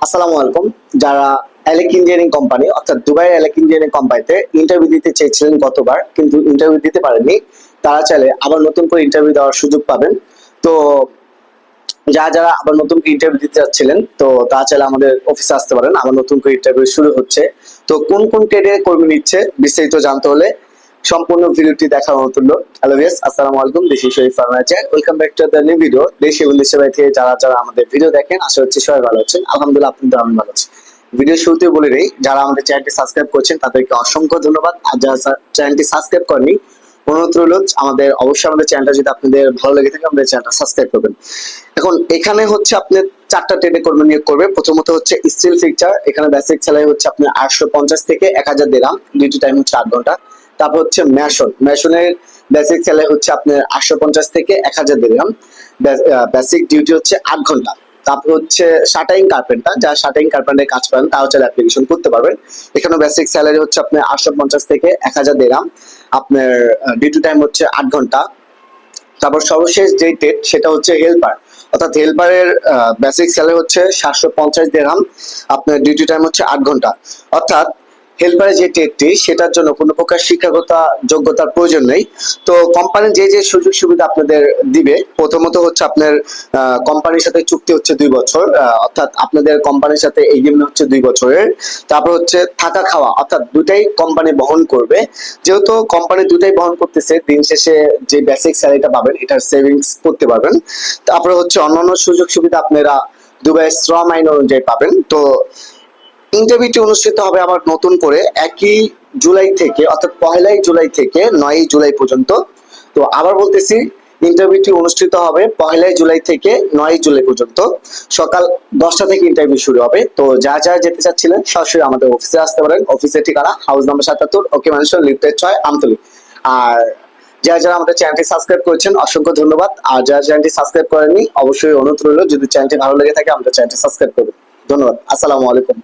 আসসালামু আলাইকুম। যারা এলেক ইঞ্জিনিয়ারিং কোম্পানি অর্থাৎ দুবাইয়ের এলেক ইঞ্জিনিয়ারিং কোম্পানিতে ইন্টারভিউ দিতে চেয়েছিলেন গতবার কিন্তু ইন্টারভিউ দিতে পারেননি, তারা চাইলে আবার নতুন করে ইন্টারভিউ দেওয়ার সুযোগ পাবেন। তো যারা আবার নতুন করে ইন্টারভিউ দিতে যাচ্ছিলেন তো তারা চাইলে আমাদের অফিসে আসতে পারেন। আবার নতুন করে ইন্টারভিউ শুরু হচ্ছে। তো কোন কোন ট্রেডে কর্মী নিচ্ছে বিস্তারিত জানতে হলে সম্পূর্ণ ভিডিওটি দেখার অনুরোধ রইল। হ্যালো ভিউয়ার্স, আসসালামু আলাইকুম। This is Sharif furniture. Welcome back to the new video. দেশ এবং দেশের বাইরে থেকে যারা আমাদের ভিডিও দেখেন, আশা করছি সবাই ভালো আছেন। আলহামদুলিল্লাহ, আপনাদের আমি ভালো আছি। ভিডিও শুরুতে বলে দেই, যারা আমাদের চ্যানেলটি সাবস্ক্রাইব করছেন তাদেরকে অসংখ্য ধন্যবাদ। আর যারা চ্যানেলটি সাবস্ক্রাইব করেনি, অনুরোধ রইল অবশ্যই আমাদের চ্যানেলটা যদি আপনাদের ভালো লেগে থাকে আমাদের চ্যানেলটা সাবস্ক্রাইব করবেন। এখন এখানে হচ্ছে আপনি চারটা ট্রেডে কর্মী নিয়োগ করবে। প্রথমত হচ্ছে স্টিল ফিক্সার। এখানে বেসিক স্যালারি হচ্ছে আপনার 850 থেকে 1000 দিরহাম, ডিউটি টাইম হচ্ছে 8 ঘন্টা। তারপর হচ্ছে মেশনের বেসিক স্যালারি হচ্ছে আপনার 850 থেকে 1000 দিরহাম, বেসিক ডিউটি হচ্ছে 8 ঘন্টা। তারপর হচ্ছে শাটারিং কার্পেন্টার, যারা শাটারিং কার্পেন্টার কাজ করেন তারাও চাইলে অ্যাপ্লিকেশন করতে পারবেন। এখানে বেসিক স্যালারি হচ্ছে আপনার 850 থেকে 1000 দিরহাম, আপনার ডিউটি টাইম হচ্ছে 8 ঘন্টা। তারপর সর্বশেষ যে ট্রেড সেটা হচ্ছে হেল্পার, অর্থাৎ হেল্পারের বেসিক স্যালারি হচ্ছে 750 দিরহাম, আপনার ডিউটি টাইম হচ্ছে 8 ঘন্টা। অর্থাৎ হেল্পারের যে ট্রেডটি সেটার জন্য কোনো প্রকার শিক্ষাগত যোগ্যতার প্রয়োজন নেই। তো কোম্পানি যে সুযোগ সুবিধা আপনাদের দিবে, প্রথমত হচ্ছে আপনার কোম্পানির সাথে চুক্তি হচ্ছে 2 বছর, অর্থাৎ আপনাদের কোম্পানির সাথে এগ্রিমেন্ট হচ্ছে 2 বছরের। তারপর হচ্ছে থাকা খাওয়া, অর্থাৎ দুটাই কোম্পানি বহন করবে। যেহেতু কোম্পানি দুটাই বহন করতেছে, দিন শেষে যে বেসিক স্যালারিটা পাবেন এটার সেভিংস করতে পারবেন। তারপরে হচ্ছে অন্যান্য সুযোগ সুবিধা আপনারা দুবাই শ্রম আইন অনুযায়ী পাবেন। তো ইন্টারভিউটি অনুষ্ঠিত হবে আবার নতুন করে 1 জুলাই থেকে, অর্থাৎ 1 জুলাই থেকে 9 জুলাই পর্যন্ত। তো আবার বলতেছি, ইন্টারভিউটি অনুষ্ঠিত হবে 1 জুলাই থেকে 9 জুলাই পর্যন্ত। সকাল 10টা থেকে ইন্টারভিউ শুরু হবে। তো যারা যেতে চাচ্ছিলেন সরাসরি আমাদের অফিসে আসতে পারেন। অফিসের ঠিকানা হাউস নাম্বার 77, ওকে ম্যানশন, লিফটেড 6, আমতলী। আর যারা আমাদের চ্যানেলটি সাবস্ক্রাইব করেছেন অসংখ্য ধন্যবাদ। আর যারা চ্যানেলটি সাবস্ক্রাইব করেননি অবশ্যই অনুরোধ রইল, যদি চ্যানেলটি ভালো লেগে থাকে আমাদের চ্যানেলটি সাবস্ক্রাইব করবেন। ধন্যবাদ। আসসালামু আলাইকুম।